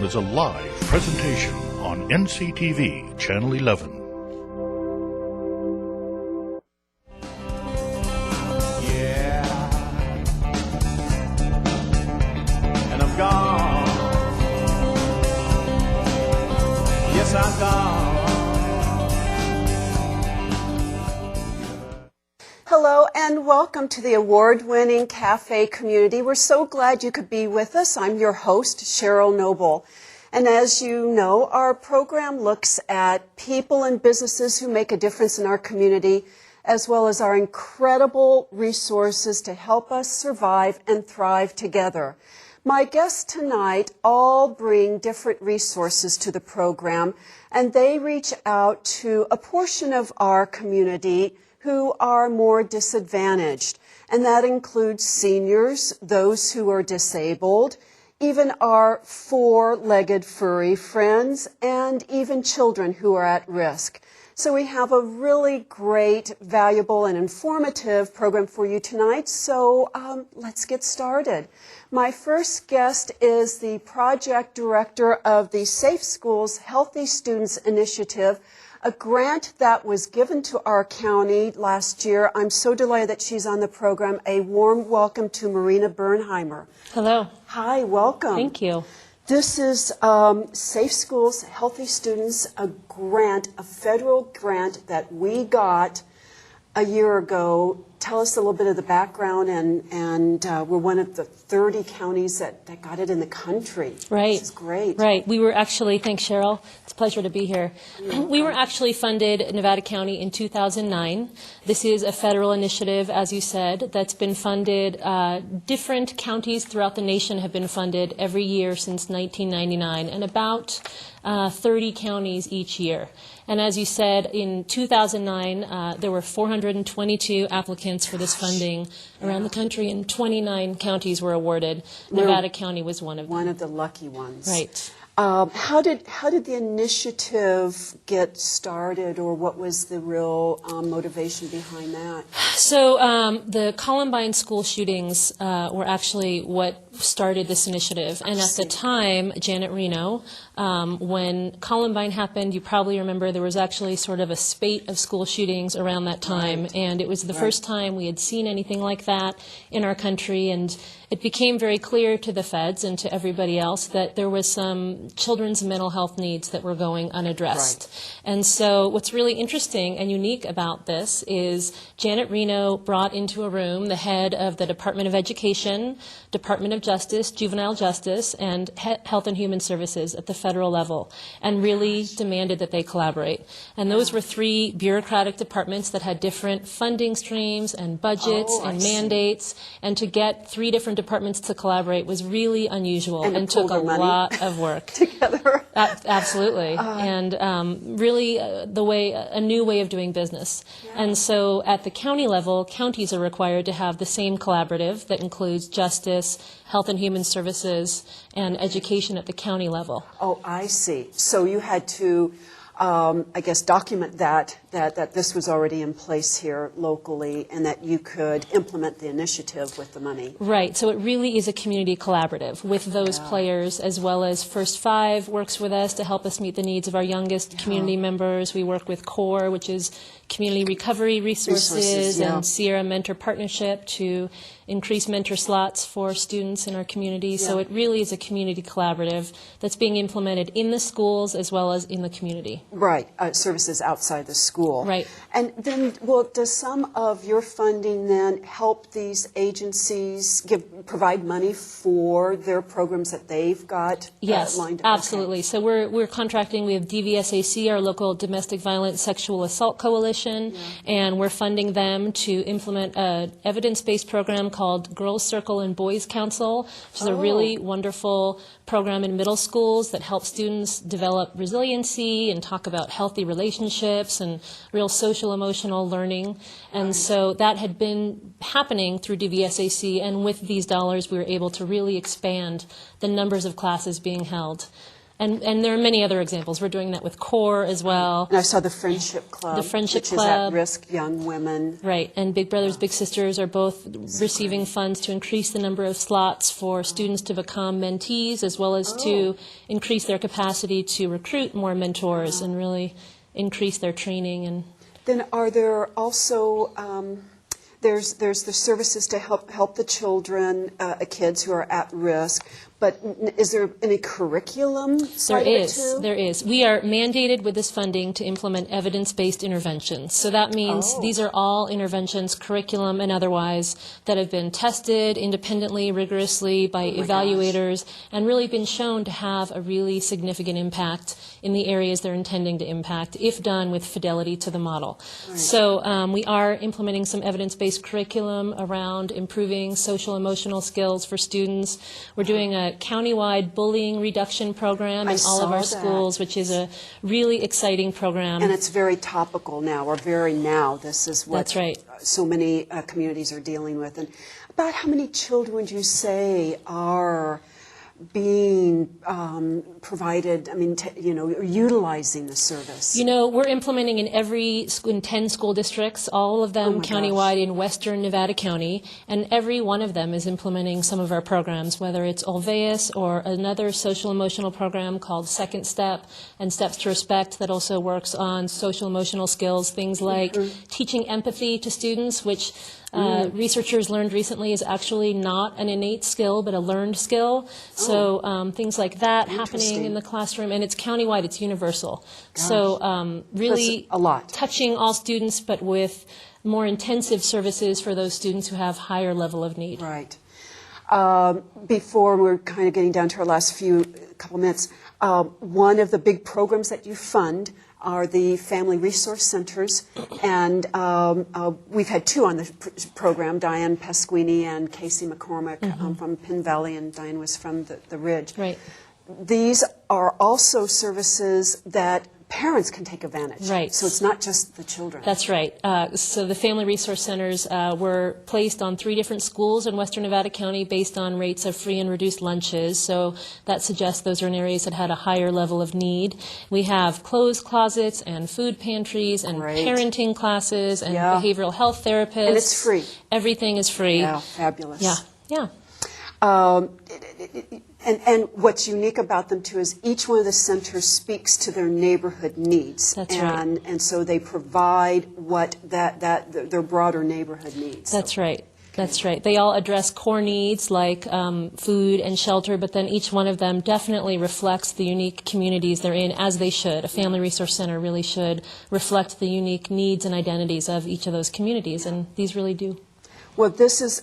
is a live presentation on NCTV Channel 11. Yeah, and I'm gone. Yes, I'm gone. Hello and welcome to the award-winning cafe community. We're so glad you could be with us. I'm your host, Cheryl Noble. And as you know, our program looks at people and businesses who make a difference in our community, as well as our incredible resources to help us survive and thrive together. My guests tonight all bring different resources to the program, and they reach out to a portion of our community who are more disadvantaged. And that includes seniors, those who are disabled, even our four-legged furry friends, and even children who are at risk. So we have a really great, valuable, and informative program for you tonight. So let's get started. My first guest is the project director of the Safe Schools Healthy Students Initiative, a grant that was given to our county last year. I'm so delighted that she's on the program. A warm welcome to Marina Bernheimer. Hello. Hi, welcome. Thank you. This is Safe Schools Healthy Students, a grant, a federal grant that we got a year ago. Tell us a little bit of the background, and we're one of the 30 counties that got it in the country. Right. This is great. Right. We were actually, thanks Cheryl, it's a pleasure to be here. We were actually funded in Nevada County in 2009. This is a federal initiative, as you said, that's been funded. Different counties throughout the nation have been funded every year since 1999, and about 30 counties each year. And as you said, in 2009, there were 422 applicants for this funding around the country, and 29 counties were awarded. Nevada County was one of them. One of the lucky ones. Right. How did the initiative get started, or what was the real motivation behind that? So the Columbine school shootings were actually what started this initiative. And at the time, Janet Reno, when Columbine happened, you probably remember there was actually sort of a spate of school shootings around that time. Right. And it was the first time we had seen anything like that in our country. And it became very clear to the feds and to everybody else that there was some children's mental health needs that were going unaddressed. Right. And so what's really interesting and unique about this is Janet Reno brought into a room the head of the Department of Education, Department of Justice, Juvenile Justice, and Health and Human Services at the federal level, and really demanded that they collaborate. And those were three bureaucratic departments that had different funding streams and budgets and mandates, and to get three different departments to collaborate was really unusual and took a lot of work. Together. Absolutely. And really a new way of doing business. Yeah. And so at the county level, counties are required to have the same collaborative that includes justice, health and human services, and education at the county level. Oh, I see. So you had to, I guess, document that this was already in place here locally, and that you could implement the initiative with the money. Right. So it really is a community collaborative with those players, as well as First Five works with us to help us meet the needs of our youngest community members. We work with CORE, which is Community Recovery Resources, and Sierra Mentor Partnership to increase mentor slots for students in our community. Yeah. So it really is a community collaborative that's being implemented in the schools as well as in the community. Right. Services outside the school. Right. And then, does some of your funding then help these agencies provide money for their programs that they've got lined up? Yes, absolutely. Okay. So we're contracting. We have DVSAC, our local Domestic Violence Sexual Assault Coalition, and we're funding them to implement an evidence-based program called Girls Circle and Boys Council, which is a really wonderful program in middle schools that helps students develop resiliency and talk about healthy relationships and real social emotional learning. And so that had been happening through DVSAC, and with these dollars we were able to really expand the numbers of classes being held. And there are many other examples. We're doing that with CORE as well. And I saw the Friendship Club, The Friendship which Club. is at-risk young women. Right, and Big Brothers Big Sisters are both receiving funds to increase the number of slots for students to become mentees, as well as to increase their capacity to recruit more mentors and really increase their training. And Then are there also there's the services to help the children, kids who are at risk. But is there any curriculum side of it too? There is. We are mandated with this funding to implement evidence-based interventions. So that means these are all interventions, curriculum and otherwise, that have been tested independently, rigorously by evaluators, and really been shown to have a really significant impact in the areas they're intending to impact, if done with fidelity to the model. Right. So we are implementing some evidence-based curriculum around improving social emotional skills for students. We're doing a countywide bullying reduction program in all of our schools, which is a really exciting program. And it's very topical now, or very now. This is what That's right. So many communities are dealing with. And about how many children would you say are being provided, utilizing the service? We're implementing in 10 school districts, all of them countywide in western Nevada County, and every one of them is implementing some of our programs, whether it's Olveus or another social emotional program called Second Step and Steps to Respect that also works on social emotional skills, things like teaching empathy to students, which researchers learned recently is actually not an innate skill, but a learned skill. So things like that happening in the classroom, and it's countywide, it's universal. Gosh. So really a lot. Touching all students, but with more intensive services for those students who have higher level of need. Right. Before we're kind of getting down to our last couple minutes, one of the big programs that you fund are the Family Resource Centers, and we've had two on the program, Diane Pasquini and Casey McCormick from Penn Valley, and Diane was from the Ridge. Right. These are also services that parents can take advantage. Right. So it's not just the children. That's right. So the Family Resource Centers were placed on 3 different schools in western Nevada County based on rates of free and reduced lunches. So that suggests those are in areas that had a higher level of need. We have clothes closets and food pantries and parenting classes and behavioral health therapists. And it's free. Everything is free. Yeah, fabulous. Yeah. And what's unique about them, too, is each one of the centers speaks to their neighborhood needs. That's right. And so they provide what their broader neighborhood needs. That's right. That's right. They all address core needs like food and shelter, but then each one of them definitely reflects the unique communities they're in, as they should. A Family Resource Center really should reflect the unique needs and identities of each of those communities, and these really do. Well,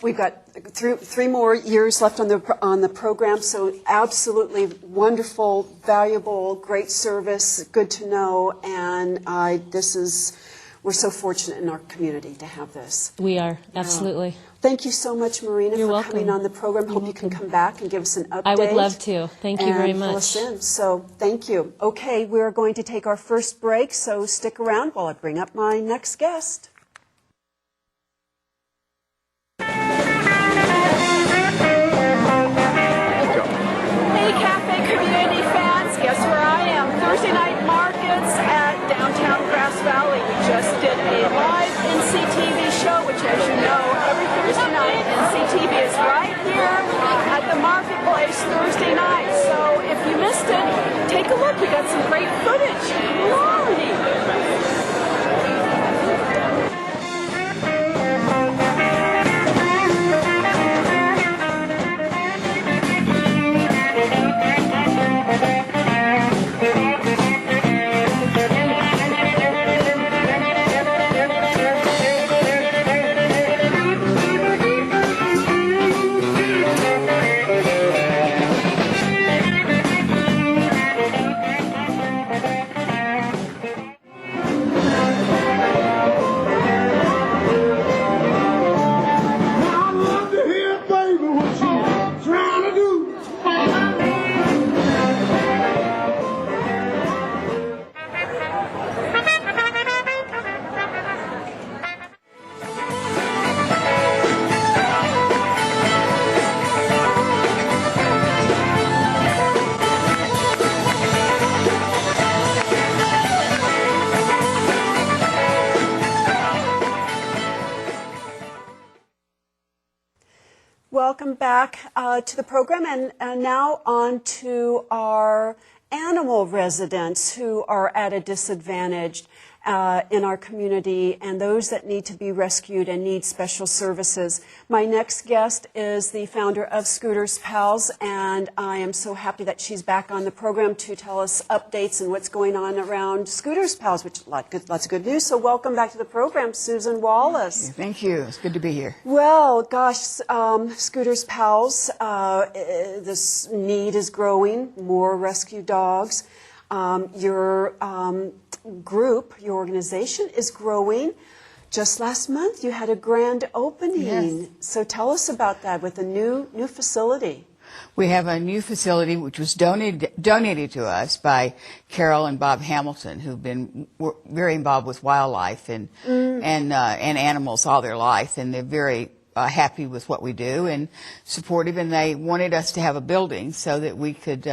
we've got 3 more years left on the program, so absolutely wonderful, valuable, great service, good to know, and we're so fortunate in our community to have this. We are, absolutely. Thank you so much, Marina, You're for welcome. coming on the program. Hope you can come back and give us an update. I would love to. Thank you very much. Fill us in. So thank you. Okay, we're going to take our first break, so stick around while I bring up my next guest. Guess where I am? Thursday night markets at downtown Grass Valley. We just did a live NCTV show, which, as you know, every Thursday night, NCTV is right here at the marketplace Thursday night. So if you missed it, take a look. We got some great footage. Lordy. welcome back to the program, and now on to our animal residents who are at a disadvantage in our community and those that need to be rescued and need special services. My next guest is the founder of Scooters Pals, and I am so happy that she's back on the program to tell us updates and what's going on around Scooters Pals, which lots of good news. So welcome back to the program, Susan Wallace. Thank you. It's good to be here. Well, gosh, Scooters Pals, this need is growing, more rescue dogs. Your group, your organization is growing. Just last month you had a grand opening. Yes. So tell us about that with a new facility. We have a new facility which was donated to us by Carol and Bob Hamilton, who've been very involved with wildlife and animals all their life, and they're very happy with what we do and supportive, and they wanted us to have a building so that we could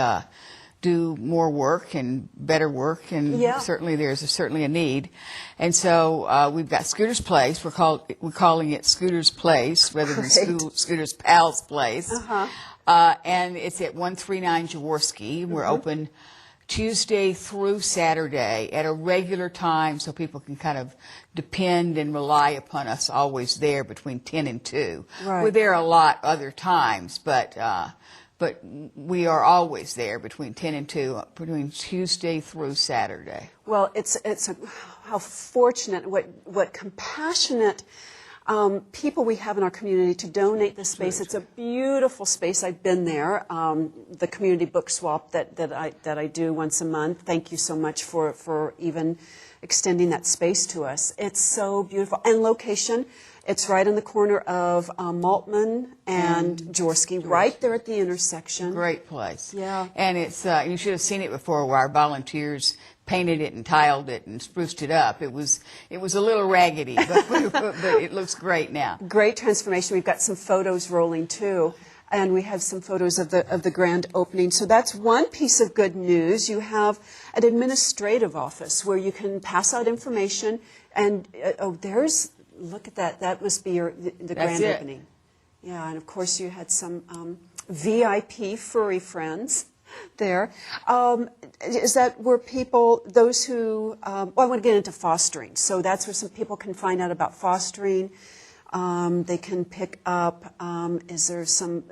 do more work and better work, and certainly there's certainly a need. And so we've got Scooters Place. We're calling it Scooters Place rather than Scooters Pals Place. And it's at 139 Jaworski. We're open Tuesday through Saturday at a regular time, so people can kind of depend and rely upon us always there between 10 and 2. Right. We're there a lot other times, but we are always there between 10 and 2, between Tuesday through Saturday. Well, how fortunate, what compassionate people we have in our community to donate the space. It's a beautiful space. I've been there. The community book swap that I do once a month. Thank you so much for even extending that space to us. It's so beautiful. And location, it's right on the corner of Maltman and Jaworski, right there at the intersection. Great place. Yeah. And it's you should have seen it before, where our volunteers painted it and tiled it and spruced it up. It was a little raggedy, but it looks great now. Great transformation. We've got some photos rolling too, and we have some photos of the grand opening. So that's one piece of good news. You have an administrative office where you can pass out information, and look at that. That must be the grand opening. Yeah, and of course you had some VIP furry friends there. Is that where those who, I want to get into fostering. So that's where some people can find out about fostering. They can pick up, is there some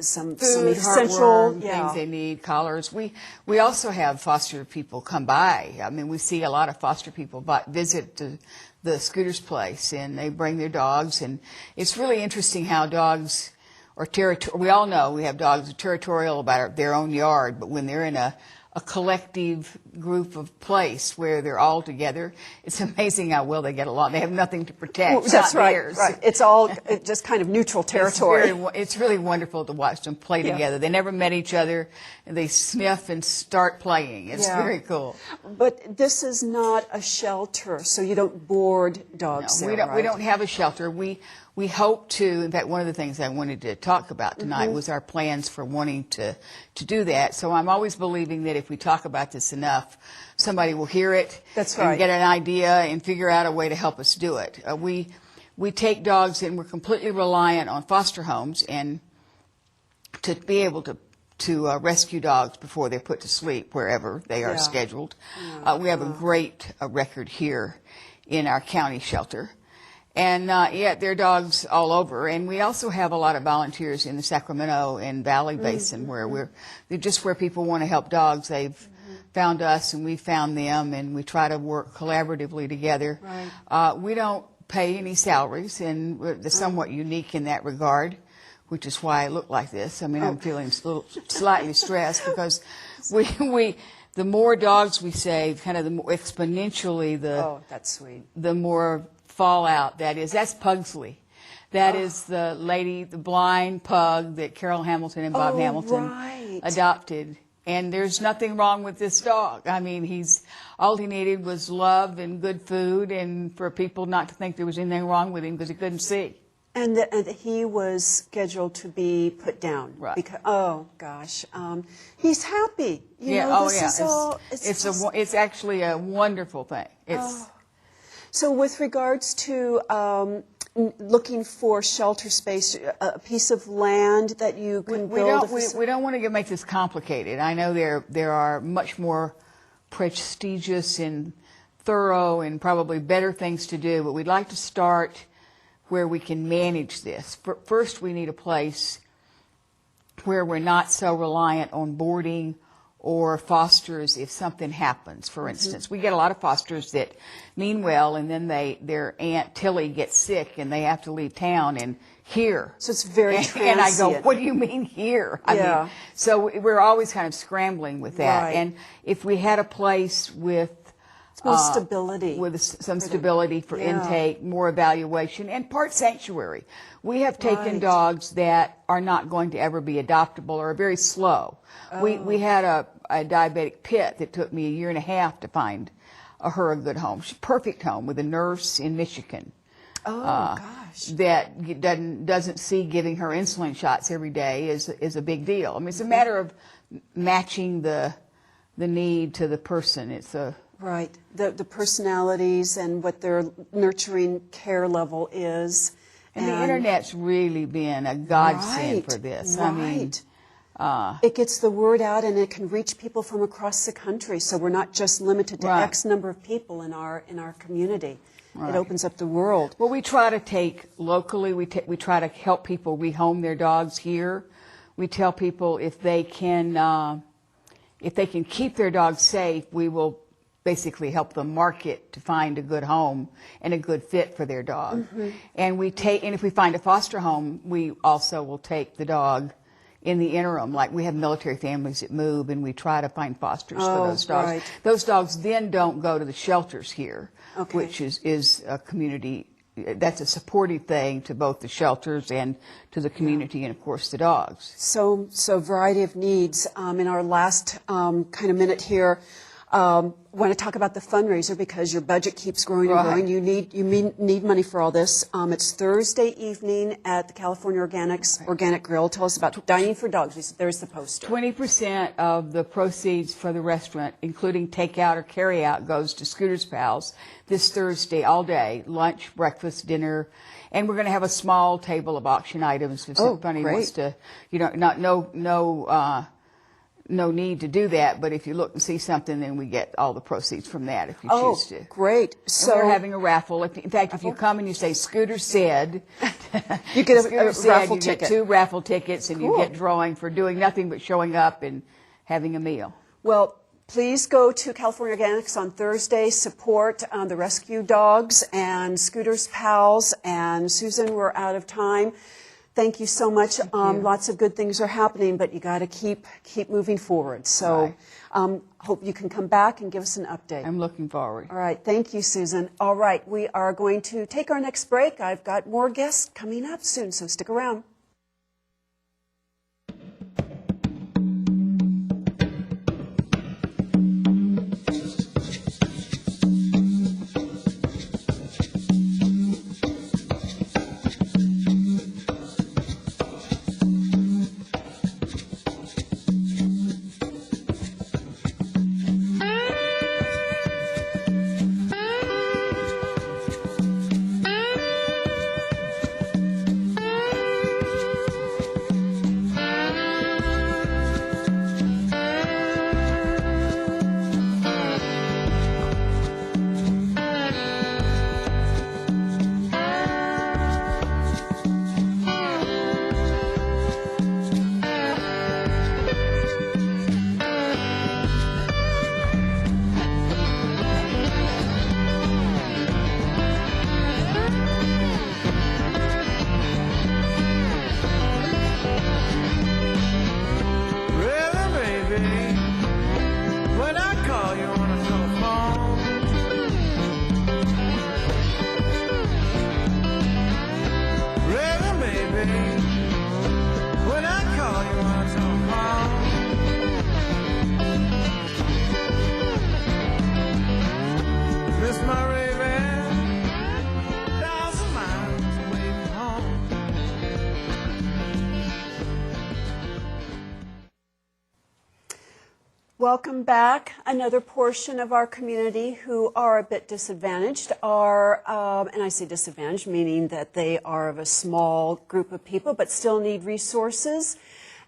Food, essential things they need, collars. We also have foster people come by. I mean, we see a lot of foster people visit the Scooters Place, and they bring their dogs, and it's really interesting how dogs are territorial. We all know we have dogs who are territorial about their own yard, but when they're in a collective group of place where they're all together, it's amazing how well they get along. They have nothing to protect. That's right. Theirs. Right. It's all just kind of neutral territory. It's really wonderful to watch them play together. They never met each other, and they sniff and start playing. It's very cool. But this is not a shelter, so you don't board dogs there, right? We don't have a shelter. We hope to, in fact, one of the things I wanted to talk about tonight was our plans for wanting to do that. So I'm always believing that if we talk about this enough, somebody will hear it and get an idea and figure out a way to help us do it. We take dogs, and we're completely reliant on foster homes and to be able to rescue dogs before they're put to sleep wherever they are scheduled. We have a great record here in our county shelter. And there are dogs all over, and we also have a lot of volunteers in the Sacramento and Valley Basin where they're just where people want to help dogs. They've found us, and we found them, and we try to work collaboratively together. Right. We don't pay any salaries, and we're somewhat unique in that regard, which is why I look like this. I mean, I'm feeling slightly stressed because the more dogs we save, kind of the more exponentially that's sweet. The more fallout that's Pugsley. That is the blind pug that Carol Hamilton and Bob Hamilton adopted. And there's nothing wrong with this dog. I mean, all he needed was love and good food, and for people not to think there was anything wrong with him because he couldn't see. And he was scheduled to be put down. Right. Because, he's happy. It's actually a wonderful thing. So with regards to looking for shelter space, a piece of land that you can build? We don't want to make this complicated. I know there are much more prestigious and thorough and probably better things to do, but we'd like to start where we can manage this. First, we need a place where we're not so reliant on boarding or fosters if something happens. For instance, we get a lot of fosters that mean well, and then their Aunt Tilly gets sick and they have to leave town, and here. So it's very transient. And I go, what do you mean here? I mean, so we're always kind of scrambling with that. Right. And if we had a place with more stability. With some stability for intake, more evaluation, and part sanctuary. We have taken dogs that are not going to ever be adoptable or are very slow. We had a diabetic pit that took me 1.5 years to find her a good home. She's a perfect home with a nurse in Michigan. Oh, gosh. That doesn't see giving her insulin shots every day is a big deal. I mean, it's a matter of matching the need to the person. It's a Right, the personalities and what their nurturing care level is. And the Internet's really been a godsend for this. Right. I mean, it gets the word out, and it can reach people from across the country. So we're not just limited to X number of people in our community. It opens up the world. Well, we try to take locally. We try to help people rehome their dogs here. We tell people if they can keep their dogs safe, we will basically help them market to find a good home and a good fit for their dog. And if we find a foster home, we also will take the dog in the interim. Like we have military families that move, and we try to find fosters for those dogs. Right. Those dogs then don't go to the shelters here, which is a community. That's a supportive thing to both the shelters and to the community, and of course the dogs. So variety of needs. In our last kind of minute here, want to talk about the fundraiser because your budget keeps growing and growing. You need money for all this. It's Thursday evening at the California Organic Grill. Tell us about Dining for Dogs. There's the poster. 20% of the proceeds for the restaurant, including takeout or carryout, goes to Scooter's Pals this Thursday all day, lunch, breakfast, dinner. And we're going to have a small table of auction items if somebody wants to, no need to do that, but if you look and see something, then we get all the proceeds from that if you choose to. Great. So we're having a raffle. In fact, if you come and you say Scooter said, you get a raffle you ticket. Get 2 raffle tickets, and you get drawing for doing nothing but showing up and having a meal. Well, please go to California Organics on Thursday. Support the rescue dogs and Scooter's Pals. And Susan, we're out of time. Thank you so much. Lots of good things are happening, but you got to keep moving forward. So hope you can come back and give us an update. I'm looking forward. All right. Thank you, Susan. All right. We are going to take our next break. I've got more guests coming up soon, so stick around. welcome back. Another portion of our community who are a bit disadvantaged are, and I say disadvantaged, meaning that they are of a small group of people but still need resources,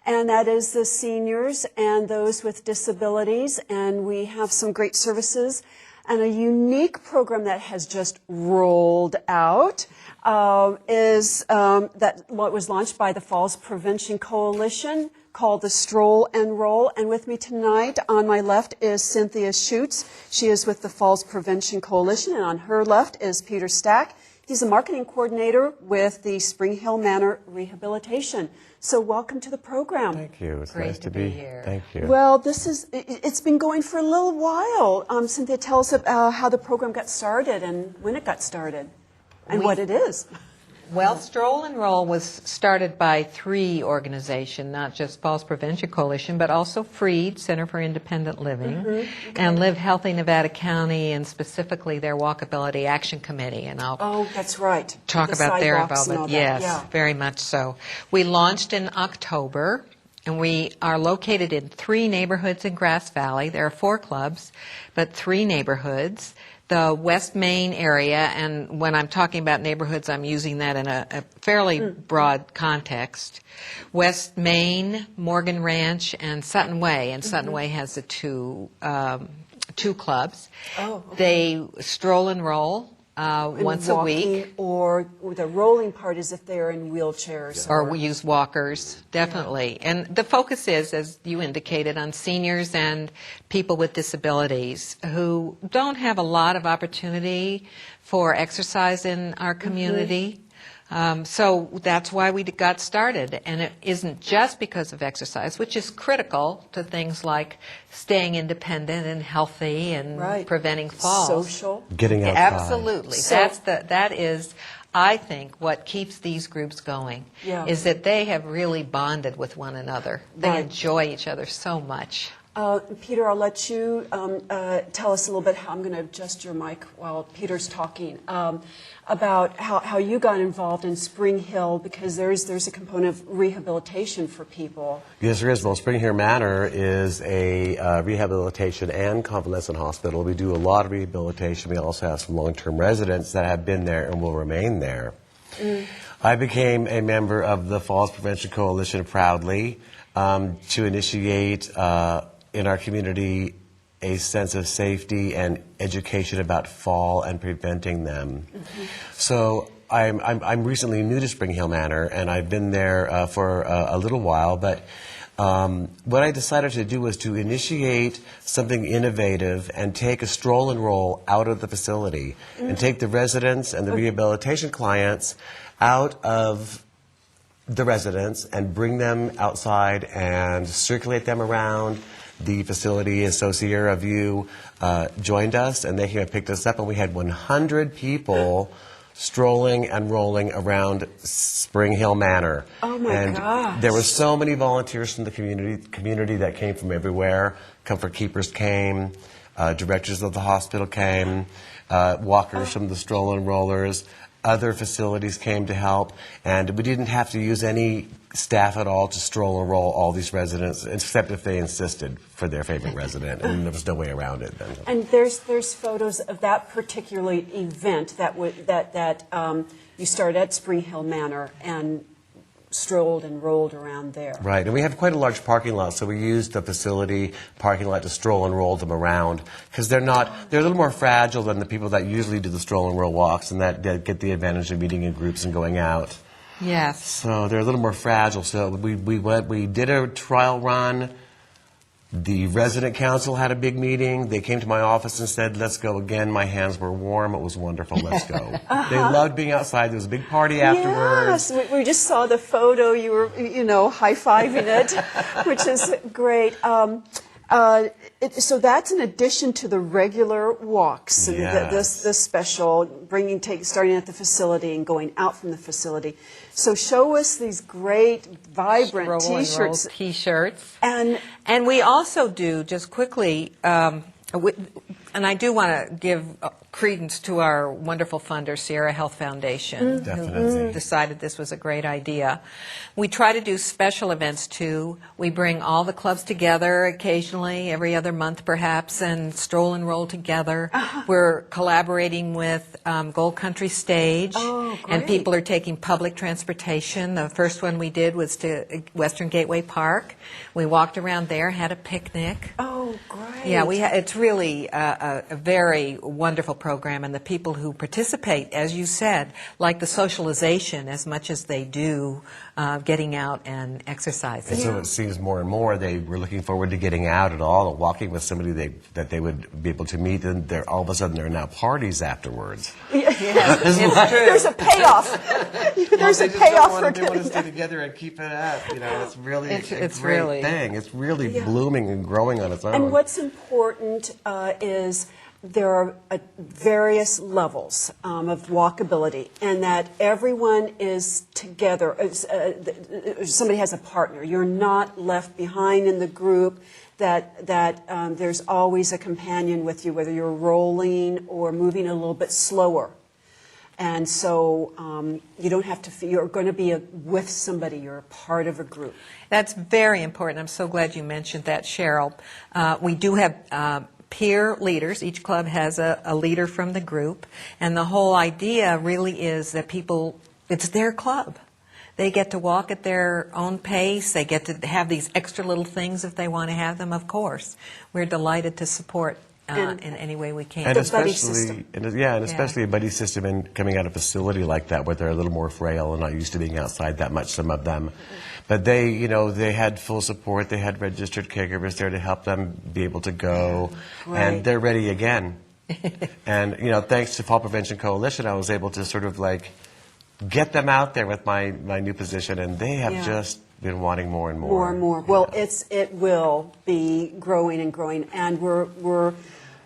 and that is the seniors and those with disabilities. And we have some great services and a unique program that has just rolled out that was launched by the Falls Prevention Coalition, called the Stroll and Roll. And with me tonight, on my left, is Cynthia Schutz. She is with the Falls Prevention Coalition, and on her left is Peter Stack. He's a marketing coordinator with the Spring Hill Manor Rehabilitation. So welcome to the program. Thank you. It's Great nice to to be be here. Thank you. Well, it's been going for a little while. Cynthia, tell us how the program got started and when it got started and what it is. Well, Stroll and Roll was started by 3 organizations, not just Falls Prevention Coalition, but also FREED, Center for Independent Living, and Live Healthy Nevada County, and specifically their Walkability Action Committee. And I'll that's right. talk The about their sidewalks and all involvement. that. Yes, Yeah. very much so. We launched in October, and we are located in 3 neighborhoods in Grass Valley. There are 4 clubs, but 3 neighborhoods. The West Main area, and when I'm talking about neighborhoods, I'm using that in a fairly broad context. West Main, Morgan Ranch, and Sutton Way, and Sutton Way has the two clubs. Oh, okay. They stroll and roll once a week. Or the rolling part is if they're in wheelchairs. Or we use walkers, definitely. And the focus is, as you indicated, on seniors and people with disabilities who don't have a lot of opportunity for exercise in our community. So that's why we got started. And it isn't just because of exercise, which is critical to things like staying independent and healthy and preventing falls. Social. Getting outside. Absolutely. So- That is, I think, what keeps these groups going, is that they have really bonded with one another. They enjoy each other so much. Peter, I'll let you tell us a little bit how I'm going to adjust your mic while Peter's talking about how you got involved in Spring Hill, because there's a component of rehabilitation for people. Yes, there is. Well, Spring Hill Manor is a rehabilitation and convalescent hospital. We do a lot of rehabilitation. We also have some long-term residents that have been there and will remain there. I became a member of the Falls Prevention Coalition proudly to initiate in our community a sense of safety and education about fall and preventing them. So I'm recently new to Spring Hill Manor, and I've been there for a little while, but what I decided to do was to initiate something innovative and take a stroll and roll out of the facility and take the residents and the rehabilitation clients out of the residents and bring them outside and circulate them around. The facility associate of you joined us, and they came and picked us up, and we had 100 people strolling and rolling around Spring Hill Manor. Oh my gosh. There were so many volunteers from the community that came from everywhere. Comfort keepers came, directors of the hospital came, walkers from the stroll and rollers. Other facilities came to help, and we didn't have to use any staff at all to stroll and roll all these residents, except if they insisted for their favorite resident, and there was no way around it then. And there's photos of that particular event that you started at Spring Hill Manor and strolled and rolled around there. Right, and we have quite a large parking lot, so we used the facility parking lot to stroll and roll them around, because they're a little more fragile than the people that usually do the stroll and roll walks and that get the advantage of meeting in groups and going out. Yes. So they're a little more fragile. So we did a trial run. The resident council had a big meeting. They came to my office and said, let's go again. My hands were warm. It was wonderful. Let's go. They loved being outside. There was a big party afterwards. Yes, we just saw the photo. You were, high-fiving it, which is great. So that's in addition to the regular walks, Yes. the special, starting at the facility and going out from the facility. So show us these great, vibrant Roll and roll T-shirts. T-shirts. And we also do, just quickly, And I do want to give credence to our wonderful funder, Sierra Health Foundation, who decided this was a great idea. We try to do special events too. We bring all the clubs together occasionally, every other month perhaps, and stroll and roll together. We're collaborating with Gold Country Stage, and people are taking public transportation. The first one we did was to Western Gateway Park. We walked around there, had a picnic. Oh, great. Yeah, it's really a very wonderful program, and the people who participate, as you said, like the socialization as much as they do getting out and exercising. And so it seems more and more they were looking forward to getting out at all, and walking with somebody that they would be able to meet, and all of a sudden there are now parties afterwards. It's true. There's a payoff. There's a payoff for They want to getting stay together and keep it up. You know, it's really It's a great really- thing. It's really blooming and growing on its own. And what's important is there are various levels of walkability, and that everyone is together. Somebody has a partner. You're not left behind in the group. That there's always a companion with you, whether you're rolling or moving a little bit slower. And so you don't have to. You're going to be with somebody. You're a part of a group. That's very important. I'm so glad you mentioned that, Cheryl. We do have peer leaders. Each club has a leader from the group. And the whole idea really is that it's their club. They get to walk at their own pace. They get to have these extra little things if they want to have them, of course. We're delighted to support in any way we can. And The buddy especially, system. especially a buddy system and coming out of a facility like that where they're a little more frail and not used to being outside that much, some of them. But they had full support. They had registered caregivers there to help them be able to go. And they're ready again. And, thanks to Fall Prevention Coalition, I was able to sort of get them out there with my new position, and they have just been wanting more and more. More and more. Well, it will be growing and growing, and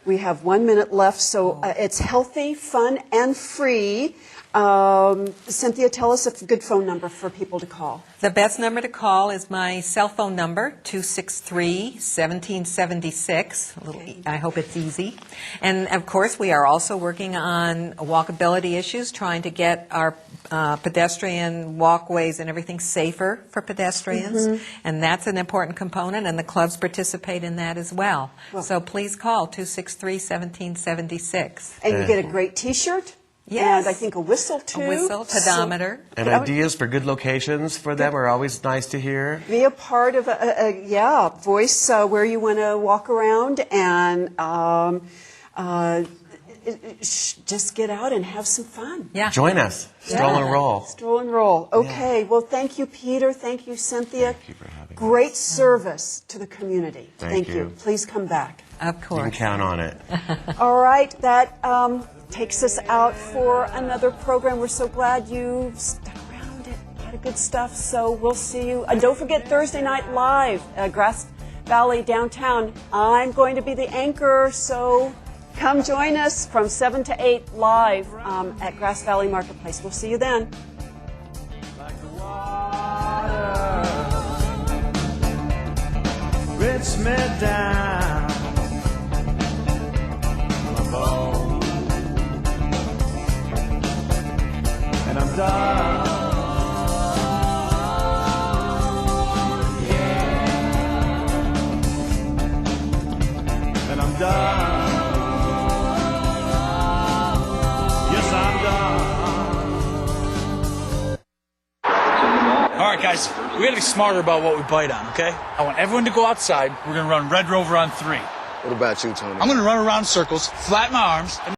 we have 1 minute left, so it's healthy, fun, and free. Cynthia, tell us a good phone number for people to call. The best number to call is my cell phone number, 263-1776. I hope it's easy. And, of course, we are also working on walkability issues, trying to get our pedestrian walkways and everything safer for pedestrians. And that's an important component, and the clubs participate in that as well. So please call 263-1776. And you get a great T-shirt. Yes. And I think a whistle, too. A whistle, pedometer. And ideas for good locations for them are always nice to hear. Be a part of voice where you want to walk around, and just get out and have some fun. Yeah. Join us. Stroll and roll. Stroll and roll. Okay. Well, thank you, Peter. Thank you, Cynthia. Thank you for having us. Great service to the community. Thank you. Please come back. Of You course. can count on it. All right. That takes us out for another program. We're so glad you stuck around. It had a good stuff. So we'll see you. And don't forget Thursday Night Live, Grass Valley downtown. I'm going to be the anchor, so come join us from 7 to 8 live at Grass Valley Marketplace. We'll see you then. Like the water rinse me down my bones, and I'm done. Yeah. And I'm done. Yes, I'm done. All right, guys, we got to be smarter about what we bite on, okay? I want everyone to go outside. We're going to run Red Rover on 3. What about you, Tony? I'm going to run around in circles, flatten my arms, and